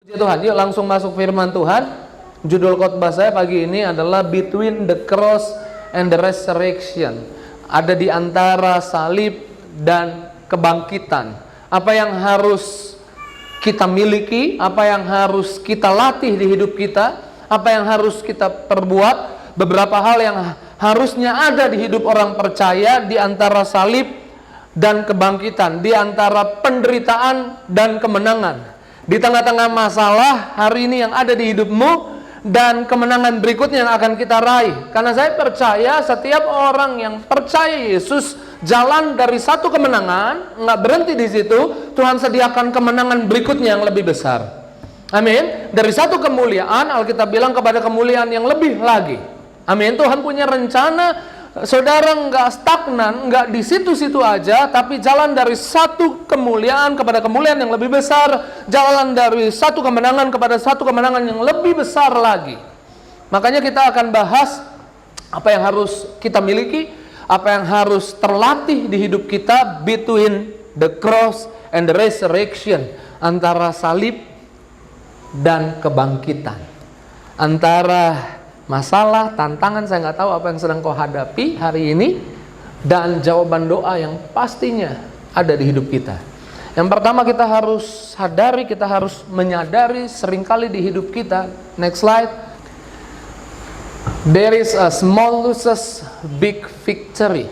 Ya Tuhan, yuk langsung masuk firman Tuhan. Judul khotbah saya pagi ini adalah Between the Cross and the Resurrection. Ada di antara salib dan kebangkitan. Apa yang harus kita miliki, apa yang harus kita latih di hidup kita, apa yang harus kita perbuat, beberapa hal yang harusnya ada di hidup orang percaya di antara salib dan kebangkitan, di antara penderitaan dan kemenangan. Di tengah-tengah masalah hari ini yang ada di hidupmu dan kemenangan berikutnya yang akan kita raih. Karena saya percaya setiap orang yang percaya Yesus jalan dari satu kemenangan, nggak berhenti di situ, Tuhan sediakan kemenangan berikutnya yang lebih besar. Amin. Dari satu kemuliaan, Alkitab bilang kepada kemuliaan yang lebih lagi. Amin. Tuhan punya rencana. Saudara nggak stagnan, nggak di situ-situ aja, tapi jalan dari satu kemuliaan kepada kemuliaan yang lebih besar, jalan dari satu kemenangan kepada satu kemenangan yang lebih besar lagi. Makanya kita akan bahas apa yang harus kita miliki, apa yang harus terlatih di hidup kita, between the cross and the resurrection, antara salib dan kebangkitan, antara masalah, tantangan, saya nggak tahu apa yang sedang kau hadapi hari ini, dan jawaban doa yang pastinya ada di hidup kita. Yang pertama kita harus sadari, kita harus menyadari seringkali di hidup kita. Next slide. There is a small losses, big victory.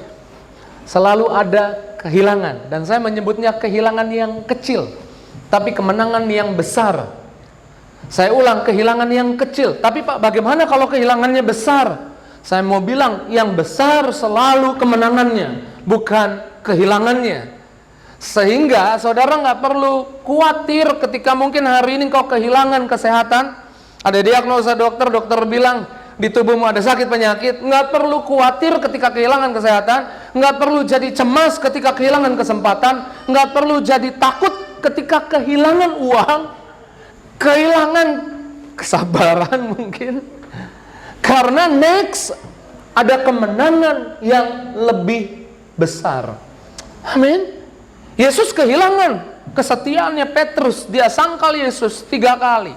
Selalu ada kehilangan, dan saya menyebutnya kehilangan yang kecil, tapi kemenangan yang besar. Saya ulang, kehilangan yang kecil. Tapi Pak, bagaimana kalau kehilangannya besar? Saya mau bilang, yang besar selalu kemenangannya, bukan kehilangannya. Sehingga saudara nggak perlu khawatir ketika mungkin hari ini kau kehilangan kesehatan. Ada diagnosa dokter, dokter bilang di tubuhmu ada sakit penyakit. Nggak perlu khawatir ketika kehilangan kesehatan. Nggak perlu jadi cemas ketika kehilangan kesempatan. Nggak perlu jadi takut ketika kehilangan uang, kehilangan kesabaran mungkin. Karena next ada kemenangan yang lebih besar. Amin. Yesus kehilangan kesetiaannya Petrus. Dia sangkal Yesus 3 kali.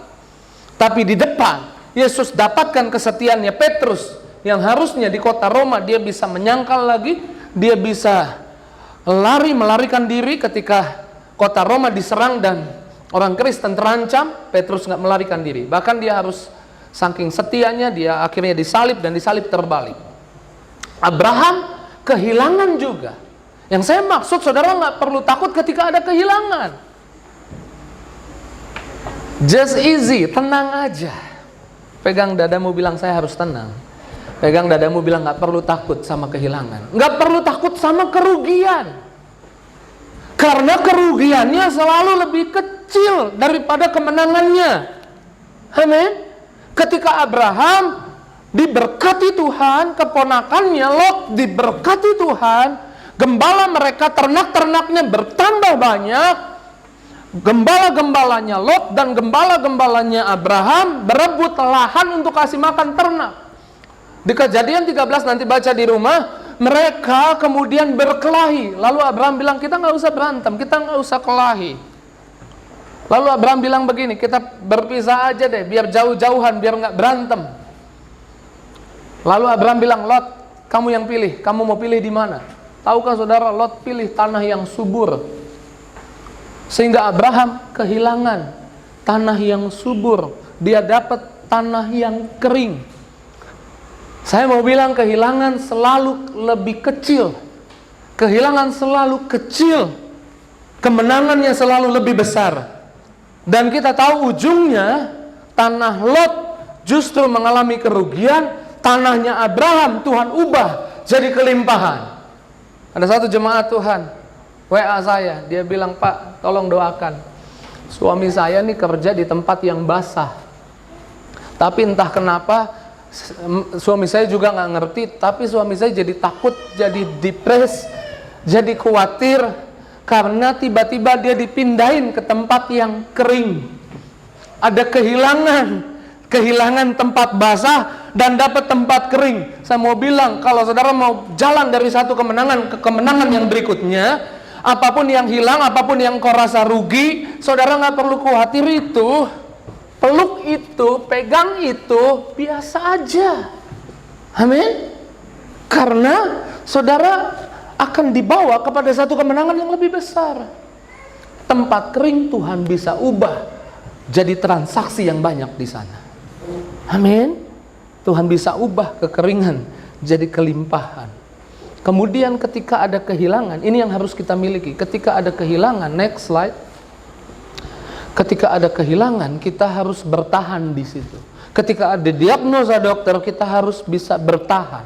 Tapi di depan Yesus dapatkan kesetiaannya Petrus, yang harusnya di kota Roma dia bisa menyangkal lagi, dia bisa melarikan diri ketika kota Roma diserang dan orang Kristen terancam. Petrus nggak melarikan diri, bahkan dia harus, saking setianya dia akhirnya disalib, dan disalib terbalik. Abraham kehilangan juga. Yang saya maksud, saudara nggak perlu takut ketika ada kehilangan. Just easy, tenang aja. Pegang dadamu, bilang saya harus tenang. Pegang dadamu, bilang nggak perlu takut sama kehilangan. Nggak perlu takut sama kerugian. Karena kerugiannya selalu lebih kecil daripada kemenangannya. Amin. Ketika Abraham diberkati Tuhan, keponakannya Lot diberkati Tuhan, gembala mereka, ternak-ternaknya bertambah banyak. Gembala-gembalanya Lot dan gembala-gembalanya Abraham berebut lahan untuk kasih makan ternak. Di Kejadian 13 nanti baca di rumah, mereka kemudian berkelahi. Lalu Abraham bilang, kita nggak usah berantem, kita nggak usah kelahi. Lalu Abraham bilang begini, kita berpisah aja deh, biar jauh-jauhan, biar nggak berantem. Lalu Abraham bilang, Lot, kamu yang pilih, kamu mau pilih di mana? Tahukah saudara, Lot pilih tanah yang subur. Sehingga Abraham kehilangan tanah yang subur, dia dapat tanah yang kering. Saya mau bilang, kehilangan selalu lebih kecil. Kehilangan selalu kecil, kemenangannya selalu lebih besar. Dan kita tahu ujungnya, tanah Lot justru mengalami kerugian, tanahnya Abraham Tuhan ubah jadi kelimpahan. Ada satu jemaat Tuhan WA saya, dia bilang, Pak, tolong doakan. Suami saya nih kerja di tempat yang basah. Tapi entah kenapa, suami saya juga nggak ngerti, tapi suami saya jadi takut, jadi depres, jadi khawatir, karena tiba-tiba dia dipindahin ke tempat yang kering. Ada kehilangan tempat basah dan dapat tempat kering. Saya mau bilang, kalau saudara mau jalan dari satu kemenangan ke kemenangan yang berikutnya, apapun yang hilang, apapun yang kau rasa rugi, saudara nggak perlu khawatir itu. pegang itu biasa aja. Amin. Karena saudara akan dibawa kepada satu kemenangan yang lebih besar. Tempat kering Tuhan bisa ubah jadi transaksi yang banyak di sana. Amin. Tuhan bisa ubah kekeringan jadi kelimpahan. Kemudian ketika ada kehilangan, ini yang harus kita miliki. Ketika ada kehilangan, next slide. Ketika ada kehilangan, kita harus bertahan di situ. Ketika ada diagnosa dokter, kita harus bisa bertahan.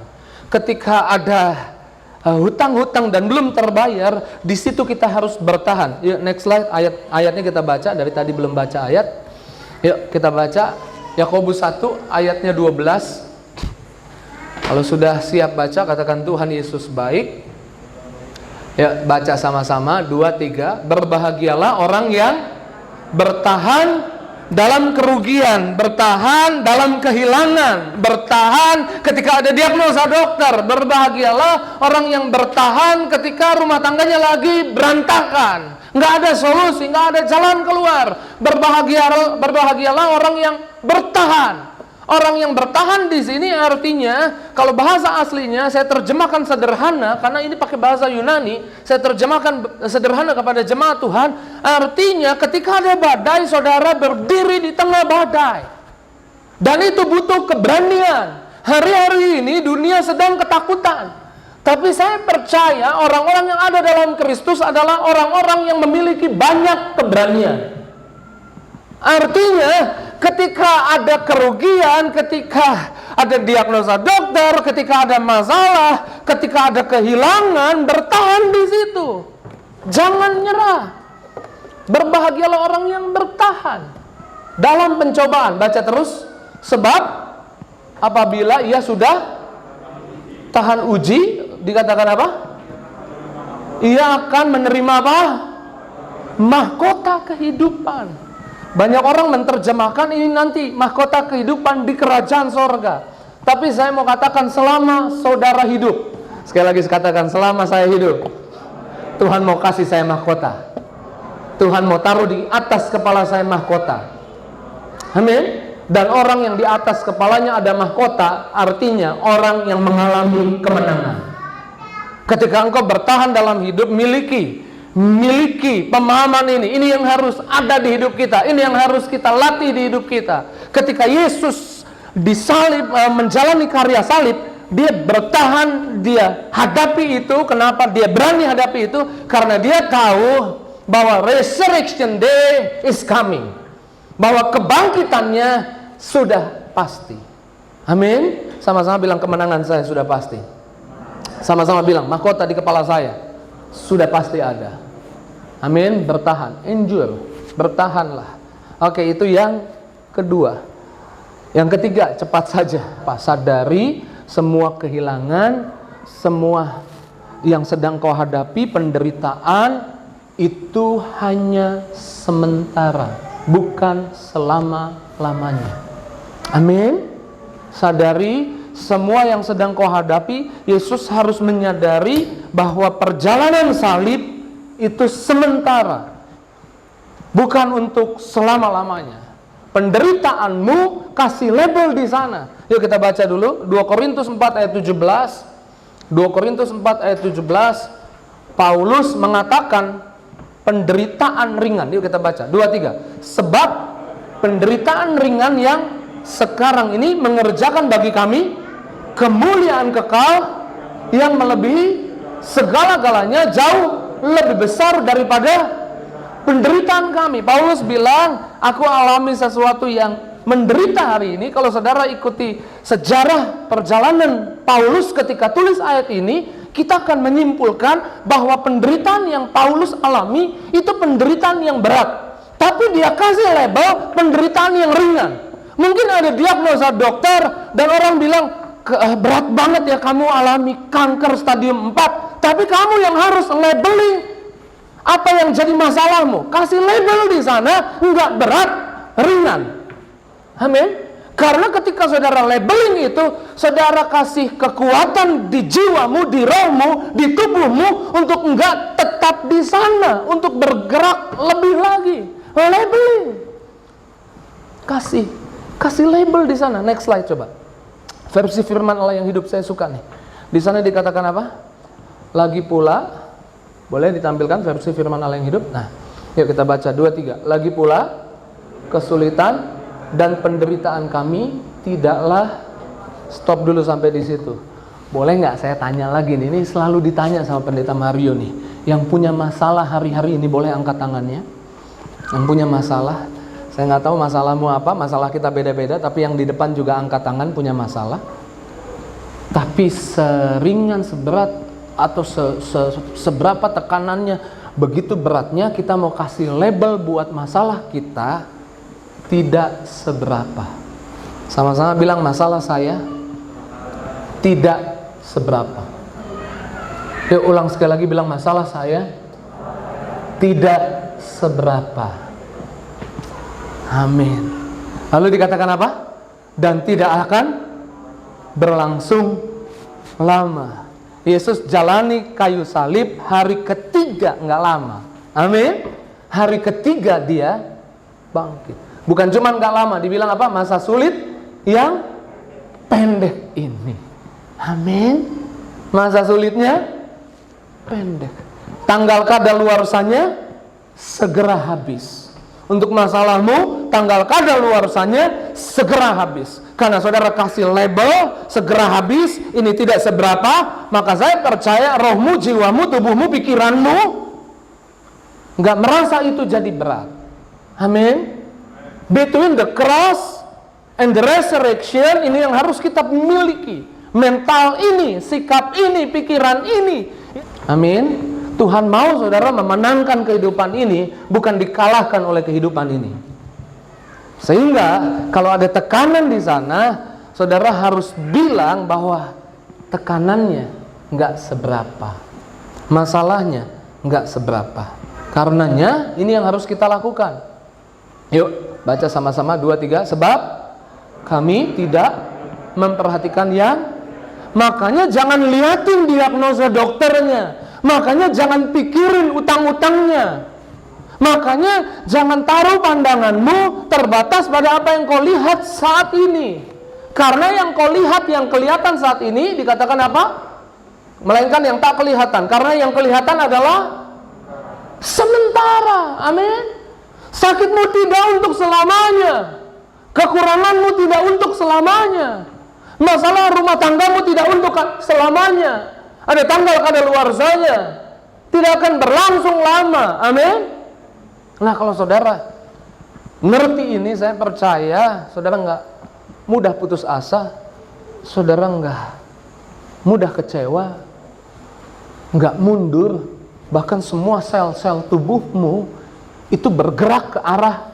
Ketika ada hutang-hutang dan belum terbayar, di situ kita harus bertahan. Yuk, next slide. Ayatnya kita baca, dari tadi belum baca ayat. Yuk kita baca Yakobus 1 ayatnya 12. Kalau sudah siap baca, katakan Tuhan Yesus baik. Ya, baca sama-sama 2, 3. Berbahagialah orang yang bertahan dalam kerugian, bertahan dalam kehilangan, bertahan ketika ada diagnosa dokter. Berbahagialah orang yang bertahan ketika rumah tangganya lagi berantakan, nggak ada solusi, nggak ada jalan keluar. Berbahagialah orang yang bertahan. Orang yang bertahan di sini artinya, kalau bahasa aslinya saya terjemahkan sederhana karena ini pakai bahasa Yunani, saya terjemahkan sederhana kepada jemaat Tuhan. Artinya ketika ada badai, saudara berdiri di tengah badai. Dan itu butuh keberanian. Hari-hari ini dunia sedang ketakutan. Tapi saya percaya orang-orang yang ada dalam Kristus adalah orang-orang yang memiliki banyak keberanian. Artinya ketika ada kerugian, ketika ada diagnosa dokter, ketika ada masalah, ketika ada kehilangan, bertahan di situ. Jangan nyerah. Berbahagialah orang yang bertahan dalam pencobaan. Baca terus. Sebab apabila ia sudah tahan uji, dikatakan apa? Ia akan menerima apa? Mahkota kehidupan. Banyak orang menerjemahkan ini nanti mahkota kehidupan di kerajaan sorga. Tapi saya mau katakan selama saudara hidup. Sekali lagi katakan selama saya hidup, Tuhan mau kasih saya mahkota. Tuhan mau taruh di atas kepala saya mahkota. Amin. Dan orang yang di atas kepalanya ada mahkota, artinya orang yang mengalami kemenangan. Ketika engkau bertahan dalam hidup, miliki pemahaman ini yang harus ada di hidup kita, ini yang harus kita latih di hidup kita. Ketika Yesus disalib, menjalani karya salib, dia bertahan, dia hadapi itu. Kenapa dia berani hadapi itu? Karena dia tahu bahwa resurrection day is coming, bahwa kebangkitannya sudah pasti. Amin. Sama-sama bilang kemenangan saya sudah pasti. Sama-sama bilang mahkota di kepala saya sudah pasti ada. Amin. Bertahan, endure, bertahanlah. Oke, itu yang kedua. Yang ketiga, cepat saja, Pak. Sadari semua kehilangan, semua yang sedang kau hadapi, penderitaan itu hanya sementara, bukan selama-lamanya. Amin. Sadari semua yang sedang kau hadapi. Yesus harus menyadari bahwa perjalanan salib itu sementara, bukan untuk selama-lamanya. Penderitaanmu kasih label di sana. Yuk kita baca dulu 2 Korintus 4 ayat 17. 2 Korintus 4 ayat 17. Paulus mengatakan penderitaan ringan. Yuk kita baca 2, 3. Sebab penderitaan ringan yang sekarang ini mengerjakan bagi kami kemuliaan kekal yang melebihi segala-galanya, jauh lebih besar daripada penderitaan kami. Paulus bilang, aku alami sesuatu yang menderita hari ini. Kalau saudara ikuti sejarah perjalanan Paulus ketika tulis ayat ini, kita akan menyimpulkan bahwa penderitaan yang Paulus alami itu penderitaan yang berat. Tapi dia kasih label penderitaan yang ringan. Mungkin ada diagnosa dokter dan orang bilang, berat banget ya kamu alami kanker stadium 4. Tapi kamu yang harus labeling apa yang jadi masalahmu. Kasih label di sana, enggak berat, ringan. Amin. Karena ketika saudara labeling itu, saudara kasih kekuatan di jiwamu, di rohmu, di tubuhmu untuk enggak tetap di sana, untuk bergerak lebih lagi. Labeling. Kasih Kasih label di sana. Next slide coba. Versi firman Allah yang hidup saya suka nih. Di sana dikatakan apa? Lagi pula, boleh ditampilkan versi firman Allah yang hidup? Nah, yuk kita baca 2, 3. Lagi pula, kesulitan dan penderitaan kami tidaklah, stop dulu sampai di situ. Boleh nggak saya tanya lagi nih? Ini selalu ditanya sama Pendeta Mario nih. Yang punya masalah hari-hari ini boleh angkat tangannya. Yang punya masalah, saya nggak tahu masalahmu apa, masalah kita beda-beda, tapi yang di depan juga angkat tangan punya masalah. Tapi seringan, seberat, atau seberapa tekanannya, begitu beratnya kita mau kasih label buat masalah kita, tidak seberapa. Sama-sama bilang, masalah saya tidak seberapa. Yuk ulang sekali lagi, bilang, masalah saya tidak seberapa. Amin. Lalu dikatakan apa? Dan tidak akan berlangsung lama. Yesus jalani kayu salib, hari ketiga nggak lama. Amin. Hari ketiga dia bangkit. Bukan cuma nggak lama, dibilang apa? Masa sulit yang pendek ini. Amin. Masa sulitnya pendek. Tanggal kadaluarsanya segera habis. Untuk masalahmu, tanggal kadaluarsanya segera habis. Karena saudara kasih label segera habis, ini tidak seberapa, maka saya percaya rohmu, jiwamu, tubuhmu, pikiranmu nggak merasa itu jadi berat. Amin. Between the cross and the resurrection, ini yang harus kita miliki. Mental ini, sikap ini, pikiran ini. Amin. Tuhan mau saudara memenangkan kehidupan ini, bukan dikalahkan oleh kehidupan ini. Sehingga kalau ada tekanan di sana, saudara harus bilang bahwa tekanannya nggak seberapa, masalahnya nggak seberapa. Karenanya ini yang harus kita lakukan. Yuk baca sama-sama 2, 3. Sebab kami tidak memperhatikan yang, makanya jangan liatin diagnosa dokternya. Makanya jangan pikirin utang-utangnya. Makanya jangan taruh pandanganmu terbatas pada apa yang kau lihat saat ini. Karena yang kau lihat, yang kelihatan saat ini dikatakan apa? Melainkan yang tak kelihatan. Karena yang kelihatan adalah sementara. Amin. Sakitmu tidak untuk selamanya. Kekuranganmu tidak untuk selamanya. Masalah rumah tanggamu tidak untuk selamanya. Ada tanggal kadaluarsanya, tidak akan berlangsung lama. Amin. Nah kalau saudara ngerti ini, saya percaya saudara nggak mudah putus asa, saudara nggak mudah kecewa, nggak mundur, bahkan semua sel-sel tubuhmu itu bergerak ke arah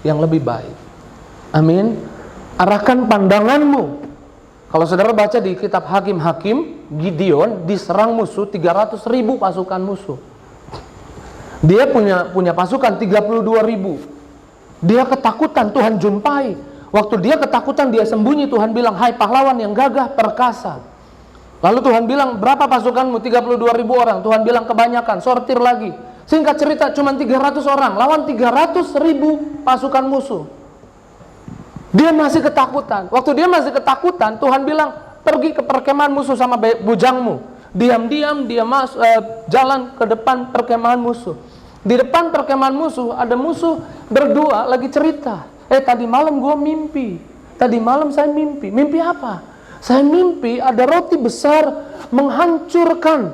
yang lebih baik. Amin. Arahkan pandanganmu. Kalau saudara baca di kitab Hakim-Hakim, Gideon diserang musuh 300.000 pasukan musuh. Dia punya pasukan 32.000. Dia ketakutan, Tuhan jumpai. Waktu dia ketakutan, dia sembunyi. Tuhan bilang, hai pahlawan yang gagah perkasa. Lalu Tuhan bilang, berapa pasukanmu? 32.000 orang. Tuhan bilang, kebanyakan, sortir lagi. Singkat cerita, cuma 300 orang lawan 300.000 pasukan musuh. Dia masih ketakutan. Waktu dia masih ketakutan, Tuhan bilang, pergi ke perkemahan musuh sama bujangmu. Diam-diam dia jalan ke depan perkemahan musuh. Di depan perkemahan musuh ada musuh berdua lagi cerita. Tadi malam gue mimpi. Tadi malam saya mimpi. Mimpi apa? Saya mimpi ada roti besar menghancurkan,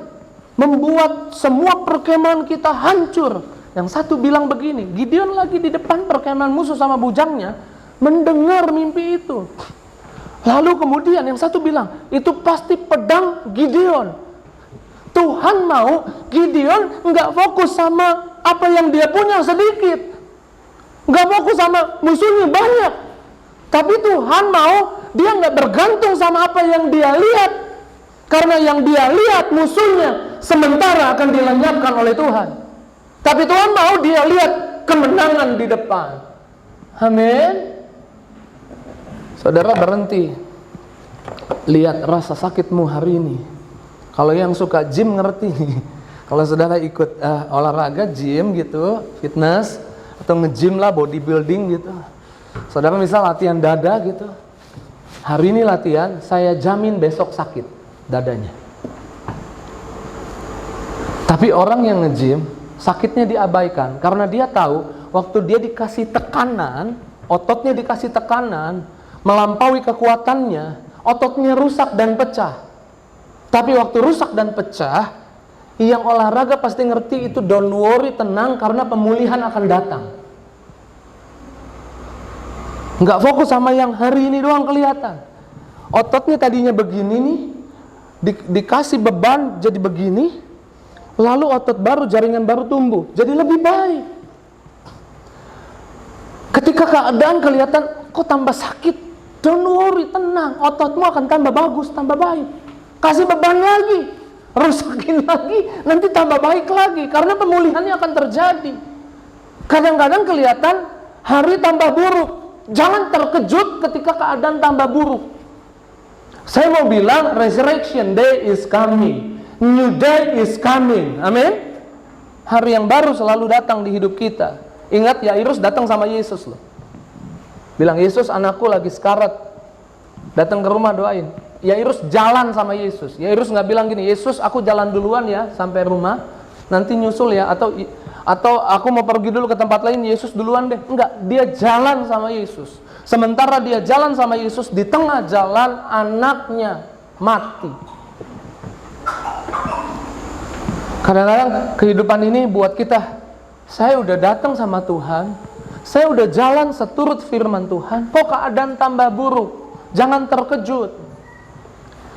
membuat semua perkemahan kita hancur. Yang satu bilang begini, Gideon lagi di depan perkemahan musuh sama bujangnya, mendengar mimpi itu. Lalu kemudian yang satu bilang, itu pasti pedang Gideon. Tuhan mau Gideon nggak fokus sama apa yang dia punya sedikit, nggak fokus sama musuhnya banyak. Tapi Tuhan mau dia nggak bergantung sama apa yang dia lihat, karena yang dia lihat musuhnya sementara akan dilenyapkan oleh Tuhan. Tapi Tuhan mau dia lihat kemenangan di depan. Amin. Saudara berhenti, lihat rasa sakitmu hari ini. Kalau yang suka gym ngerti nih. Kalau saudara ikut olahraga gym gitu, fitness, atau nge-gym lah, bodybuilding gitu. Saudara misal latihan dada gitu. Hari ini latihan, saya jamin besok sakit dadanya. Tapi orang yang nge-gym, sakitnya diabaikan karena dia tahu waktu dia dikasih tekanan, ototnya dikasih tekanan, melampaui kekuatannya, ototnya rusak dan pecah. Tapi waktu rusak dan pecah, yang olahraga pasti ngerti itu, don't worry, tenang, karena pemulihan akan datang. Nggak fokus sama yang hari ini doang kelihatan. Ototnya tadinya begini nih, dikasih beban jadi begini, lalu otot baru, jaringan baru tumbuh, jadi lebih baik. Ketika keadaan kelihatan kok tambah sakit, don't worry, tenang, ototmu akan tambah bagus, tambah baik. Kasih beban lagi, rusakin lagi, nanti tambah baik lagi, karena pemulihannya akan terjadi. Kadang-kadang kelihatan hari tambah buruk, jangan terkejut ketika keadaan tambah buruk. Saya mau bilang, resurrection day is coming, new day is coming, amin. Hari yang baru selalu datang di hidup kita. Ingat, Yairus datang sama Yesus loh. Bilang, Yesus, anakku lagi sekarat, datang ke rumah doain. Yairus jalan sama Yesus. Yairus nggak bilang gini, Yesus aku jalan duluan ya sampai rumah, nanti nyusul ya, atau aku mau pergi dulu ke tempat lain, Yesus duluan deh. Enggak, dia jalan sama Yesus. Sementara dia jalan sama Yesus, di tengah jalan anaknya mati. Kadang-kadang kehidupan ini buat kita, saya udah datang sama Tuhan, saya udah jalan seturut firman Tuhan, kok keadaan tambah buruk? Jangan terkejut.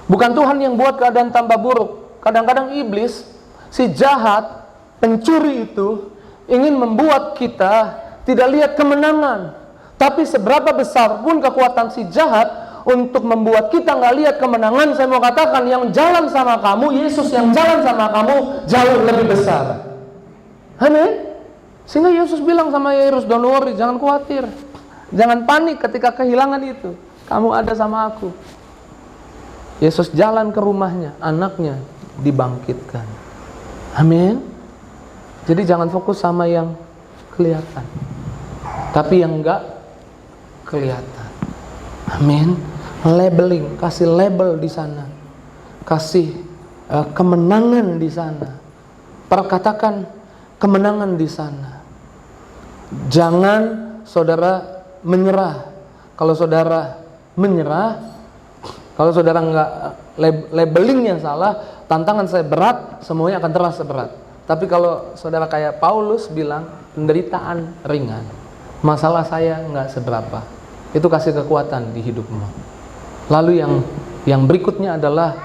Bukan Tuhan yang buat keadaan tambah buruk. Kadang-kadang iblis, si jahat, pencuri itu ingin membuat kita tidak lihat kemenangan. Tapi seberapa besar pun kekuatan si jahat untuk membuat kita nggak lihat kemenangan, saya mau katakan yang jalan sama kamu, Yesus yang jalan sama kamu jauh lebih besar. Amin. Sehingga Yesus bilang sama Yairus, don't worry, jangan khawatir, jangan panik ketika kehilangan itu, kamu ada sama aku. Yesus jalan ke rumahnya, anaknya dibangkitkan. Amin. Jadi jangan fokus sama yang kelihatan, tapi yang enggak kelihatan. Amin. Labeling, kasih label di sana, kasih kemenangan di sana, perkatakan kemenangan di sana. Jangan saudara menyerah. Kalau saudara menyerah, kalau saudara nggak labelingnya salah, tantangan saya berat, semuanya akan terasa berat. Tapi kalau saudara kayak Paulus bilang, penderitaan ringan, masalah saya nggak seberapa, itu kasih kekuatan di hidupmu. Lalu yang berikutnya adalah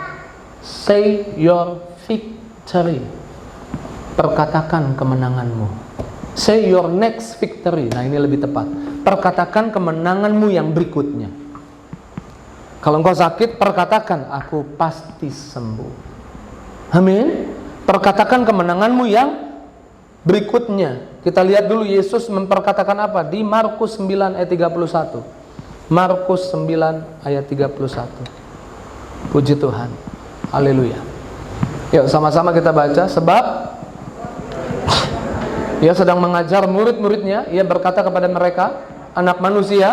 say your victory, perkatakan kemenanganmu. Say your next victory. Nah ini lebih tepat, perkatakan kemenanganmu yang berikutnya. Kalau engkau sakit, perkatakan, aku pasti sembuh. Amin. Perkatakan kemenanganmu yang berikutnya. Kita lihat dulu Yesus memperkatakan apa di Markus 9 ayat 31. Markus 9 ayat 31. Puji Tuhan. Haleluya. Yuk sama-sama kita baca. Sebab ia sedang mengajar murid-muridnya, ia berkata kepada mereka, anak manusia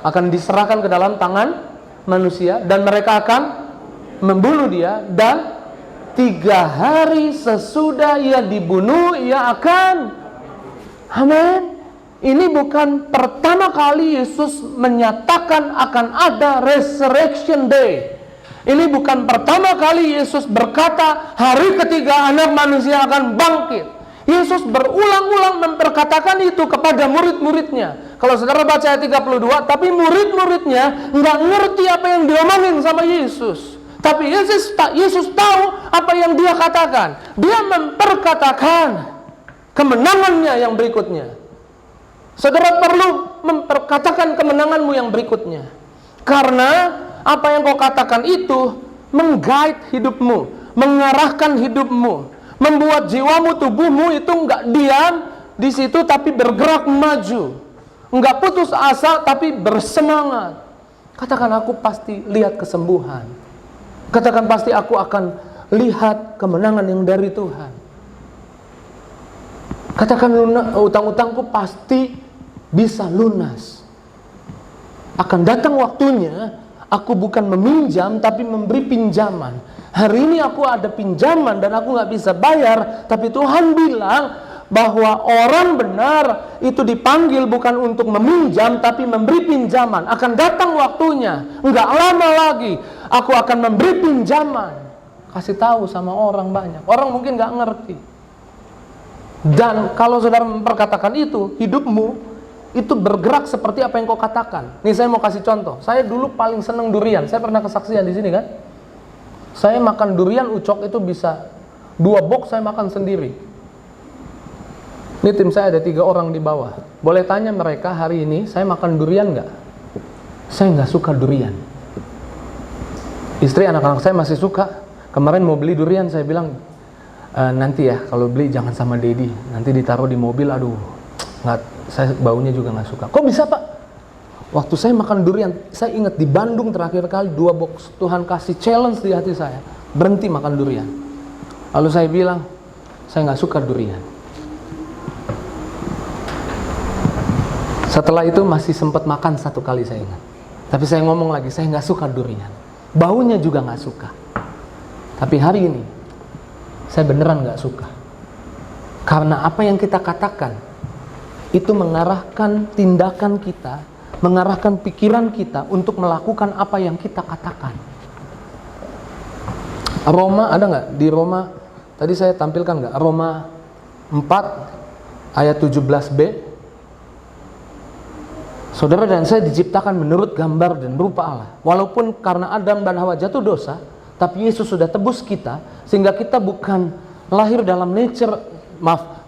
akan diserahkan ke dalam tangan manusia, dan mereka akan membunuh dia, dan 3 hari sesudah ia dibunuh, ia akan. Amin. Ini bukan pertama kali Yesus menyatakan akan ada resurrection day. Ini bukan pertama kali Yesus berkata hari ketiga anak manusia akan bangkit. Yesus berulang-ulang memperkatakan itu kepada murid-muridnya. Kalau saudara baca ayat 32, tapi murid-muridnya nggak ngerti apa yang diomongin sama Yesus. Tapi Yesus tahu apa yang dia katakan. Dia memperkatakan kemenangannya yang berikutnya. Saudara perlu memperkatakan kemenanganmu yang berikutnya. Karena apa yang kau katakan itu meng-guide hidupmu, mengarahkan hidupmu, membuat jiwamu, tubuhmu itu enggak diam di situ tapi bergerak maju. Enggak putus asa tapi bersemangat. Katakan, aku pasti lihat kesembuhan. Katakan, pasti aku akan lihat kemenangan yang dari Tuhan. Katakan, utang-utangku pasti bisa lunas. akan datang waktunya aku bukan meminjam tapi memberi pinjaman. Hari ini aku ada pinjaman dan aku nggak bisa bayar, tapi Tuhan bilang bahwa orang benar itu dipanggil bukan untuk meminjam tapi memberi pinjaman. Akan datang waktunya, nggak lama lagi aku akan memberi pinjaman. Kasih tahu sama orang banyak. Orang mungkin nggak ngerti. Dan kalau saudara memperkatakan itu, hidupmu itu bergerak seperti apa yang kau katakan. Nih saya mau kasih contoh. Saya dulu paling seneng durian. Saya pernah kesaksian di sini kan. Saya makan durian ucok itu bisa 2 box saya makan sendiri. Ini tim saya ada 3 orang di bawah. Boleh tanya mereka hari ini saya makan durian nggak? Saya nggak suka durian. Istri anak-anak saya masih suka. Kemarin mau beli durian saya bilang nanti ya kalau beli jangan sama Dedi. Nanti ditaruh di mobil. Aduh, nggak. Saya baunya juga nggak suka. Kok bisa Pak? Waktu saya makan durian, saya ingat di Bandung terakhir kali 2 box. Tuhan kasih challenge di hati saya, berhenti makan durian. Lalu saya bilang, saya nggak suka durian. Setelah itu masih sempat makan 1 kali saya ingat. Tapi saya ngomong lagi, saya nggak suka durian. Baunya juga nggak suka. Tapi hari ini, saya beneran nggak suka. Karena apa yang kita katakan, itu mengarahkan tindakan kita, mengarahkan pikiran kita untuk melakukan apa yang kita katakan. Roma, ada nggak? Di Roma, tadi saya tampilkan nggak? Roma 4 ayat 17b. Saudara dan saya diciptakan menurut gambar dan rupa Allah. Walaupun karena Adam dan Hawa jatuh dosa, tapi Yesus sudah tebus kita, sehingga kita bukan lahir dalam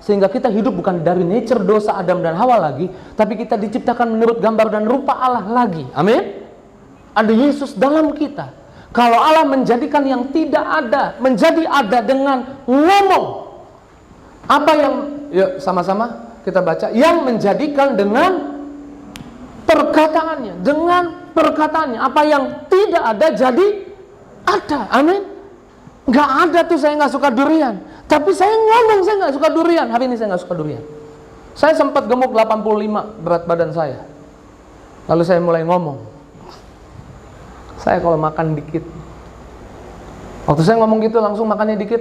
sehingga kita hidup bukan dari nature dosa Adam dan Hawa lagi, tapi kita diciptakan menurut gambar dan rupa Allah lagi. Amin. Ada Yesus dalam kita. Kalau Allah menjadikan yang tidak ada menjadi ada dengan ngomong, apa yang, yuk sama-sama kita baca, yang menjadikan dengan perkataannya, dengan perkataannya, apa yang tidak ada jadi ada. Amin. Nggak ada tuh saya nggak suka durian. Tapi saya ngomong saya nggak suka durian. Hari ini saya nggak suka durian. Saya sempat gemuk 85 berat badan saya. Lalu saya mulai ngomong. Saya kalau makan dikit. Waktu saya ngomong gitu langsung makannya dikit.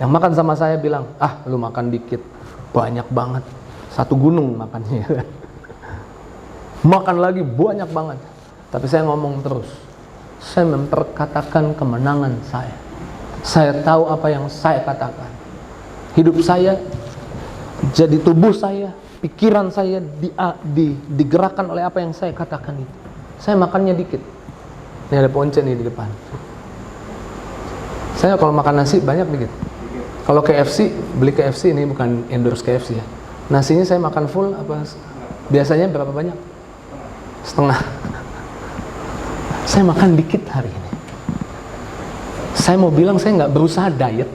Yang makan sama saya bilang, lu makan dikit. Banyak banget. 1 gunung makannya. Makan lagi banyak banget. Tapi saya ngomong terus. Saya memperkatakan kemenangan saya. Saya tahu apa yang saya katakan. Hidup saya jadi tubuh saya, pikiran saya digerakkan oleh apa yang saya katakan itu. Saya makannya dikit. Ini ada ponce nih di depan. Saya kalau makan nasi banyak dikit. Kalau KFC, beli KFC, ini bukan endorse KFC ya. Nasinya saya makan full apa? Biasanya berapa banyak? Setengah. Saya makan dikit hari ini. Saya mau bilang saya nggak berusaha diet,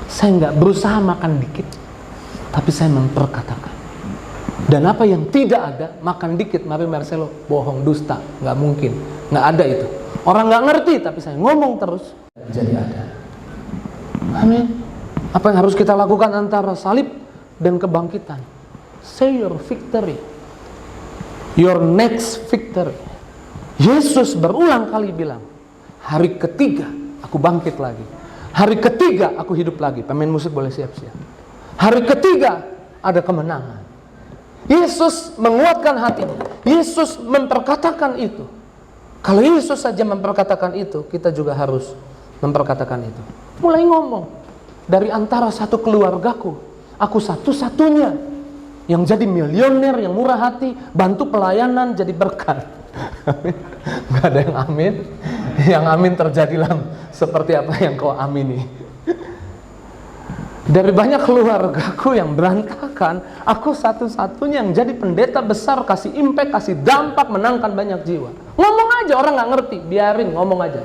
saya nggak berusaha makan dikit, tapi saya memperkatakan. Dan apa yang tidak ada, makan dikit, Mari Marcelo, bohong, dusta, nggak mungkin, nggak ada itu. Orang nggak ngerti, tapi saya ngomong terus, jadi ada. Amin. Apa yang harus kita lakukan antara salib dan kebangkitan? Say your victory, your next victory. Yesus berulang kali bilang, hari ketiga aku bangkit lagi. Hari ketiga aku hidup lagi. Pemain musik boleh siap-siap. Hari ketiga ada kemenangan. Yesus menguatkan hatinya. Yesus memperkatakan itu. Kalau Yesus saja memperkatakan itu, kita juga harus memperkatakan itu. Mulai ngomong. Dari antara satu keluargaku, aku satu-satunya yang jadi milioner, yang murah hati, bantu pelayanan jadi berkat. Amin. Gak ada yang amin. Yang amin terjadilah seperti apa yang kau amini. Dari banyak keluargaku yang berantakan, aku satu-satunya yang jadi pendeta besar, kasih impact, kasih dampak, menangkan banyak jiwa. Ngomong aja, orang gak ngerti, biarin ngomong aja.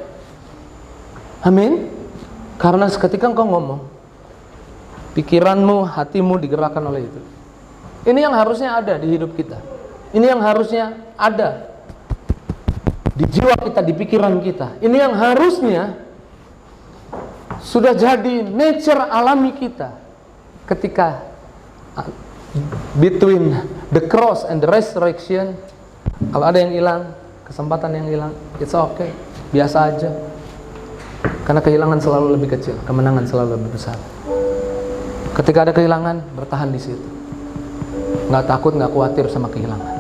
Amin. Karena seketika engkau ngomong, pikiranmu, hatimu digerakkan oleh itu. Ini yang harusnya ada di hidup kita. Ini yang harusnya ada di jiwa kita, di pikiran kita. Ini yang harusnya sudah jadi nature alami kita. Ketika between the cross and the resurrection, Kalau ada yang hilang, kesempatan yang hilang, it's okay, biasa aja. Karena kehilangan selalu lebih kecil, kemenangan selalu lebih besar. Ketika ada kehilangan, bertahan di situ. Nggak takut, nggak khawatir sama kehilangan.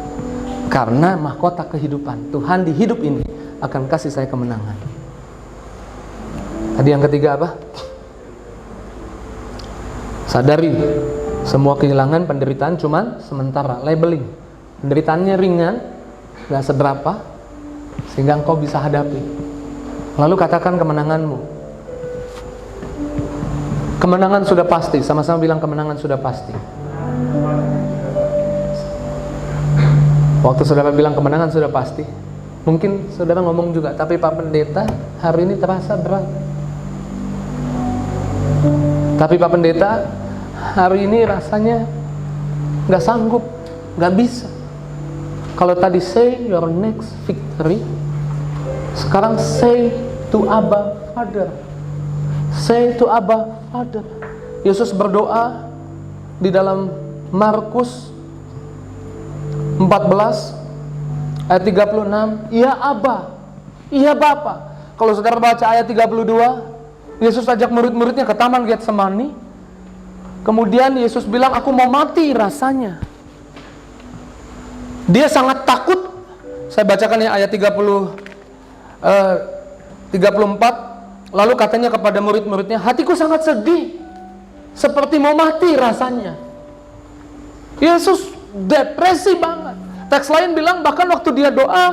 Karena mahkota kehidupan, Tuhan di hidup ini akan kasih saya kemenangan. Tadi yang ketiga apa? Sadari, semua kehilangan, penderitaan cuma sementara. Labeling, penderitaannya ringan, nggak seberapa, sehingga engkau bisa hadapi. Lalu katakan kemenanganmu. Kemenangan sudah pasti. Sama-sama bilang kemenangan sudah pasti. Waktu saudara bilang kemenangan sudah pasti, mungkin saudara ngomong juga, tapi Pak Pendeta, hari ini terasa berat. Tapi Pak Pendeta, hari ini rasanya gak sanggup, gak bisa. Kalau tadi say your next victory, sekarang say to Abba Father. Say to Abba Father. Yesus berdoa di dalam Markus 14 ayat 36, ya Abba, iya Bapa. Kalau saudara baca ayat 32, Yesus ajak murid-muridnya ke taman Getsemani. Kemudian Yesus bilang, aku mau mati rasanya. Dia sangat takut. Saya bacakan ya ayat 34. Lalu katanya kepada murid-muridnya, hatiku sangat sedih, seperti mau mati rasanya. Yesus depresi banget. Teks lain bilang bahkan waktu dia doa,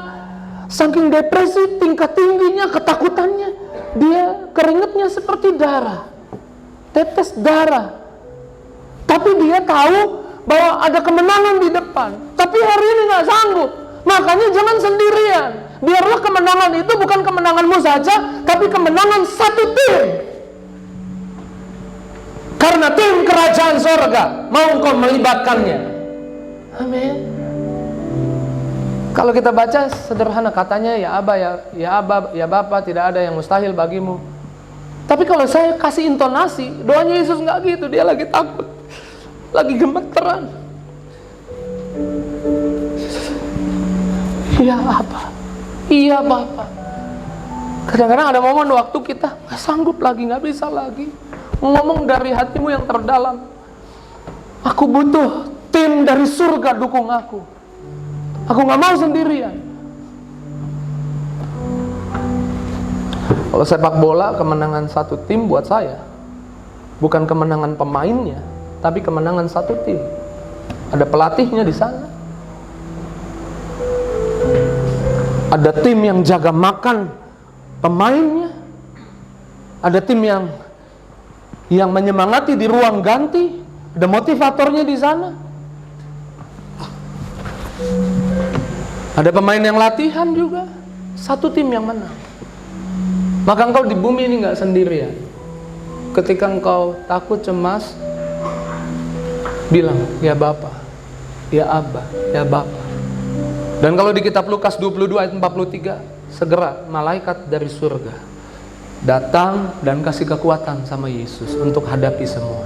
saking depresi, tingkat tingginya, ketakutannya, dia keringetnya seperti darah, tetes darah. Tapi dia tahu bahwa ada kemenangan di depan. Tapi hari ini gak sanggup. Makanya jangan sendirian. Biarlah kemenangan itu bukan kemenanganmu saja, tapi kemenangan satu tim. Karena tim kerajaan sorga mau engkau melibatkannya. Amin. Kalau kita baca sederhana katanya, ya Abba, ya Abba, ya Bapa, tidak ada yang mustahil bagimu. Tapi kalau saya kasih intonasi, doanya Yesus nggak gitu. Dia lagi takut, lagi gemeteran. Ya Abba, iya Bapa. Kadang-kadang ada momen waktu kita nggak sanggup lagi, nggak bisa lagi ngomong dari hatimu yang terdalam. Aku butuh tim dari surga dukung aku. Aku gak mau sendirian. Kalau sepak bola, kemenangan satu tim buat saya bukan kemenangan pemainnya, tapi kemenangan satu tim. Ada pelatihnya di sana. Ada tim yang jaga makan pemainnya. Ada tim yang menyemangati di ruang ganti. Ada motivatornya di sana. Ada pemain yang latihan juga. Satu tim yang menang. Maka engkau di bumi ini gak sendirian. Ketika engkau takut, cemas, bilang, ya Bapa, ya Abba, ya Bapa. Dan kalau di kitab Lukas 22 ayat 43, segera malaikat dari surga datang dan kasih kekuatan sama Yesus untuk hadapi semua.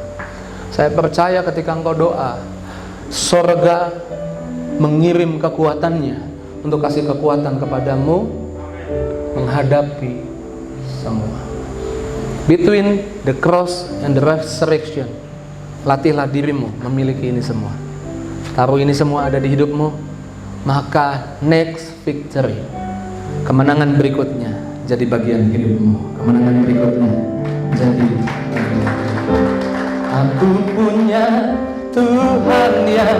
Saya percaya ketika engkau doa, surga mengirim kekuatannya untuk kasih kekuatan kepadamu menghadapi semua. Between the cross and the resurrection, latihlah dirimu memiliki ini semua. Taruh ini semua ada di hidupmu, maka next victory, kemenangan berikutnya jadi bagian hidupmu. Kemenangan berikutnya jadi bagian. Aku punya Tuhan yang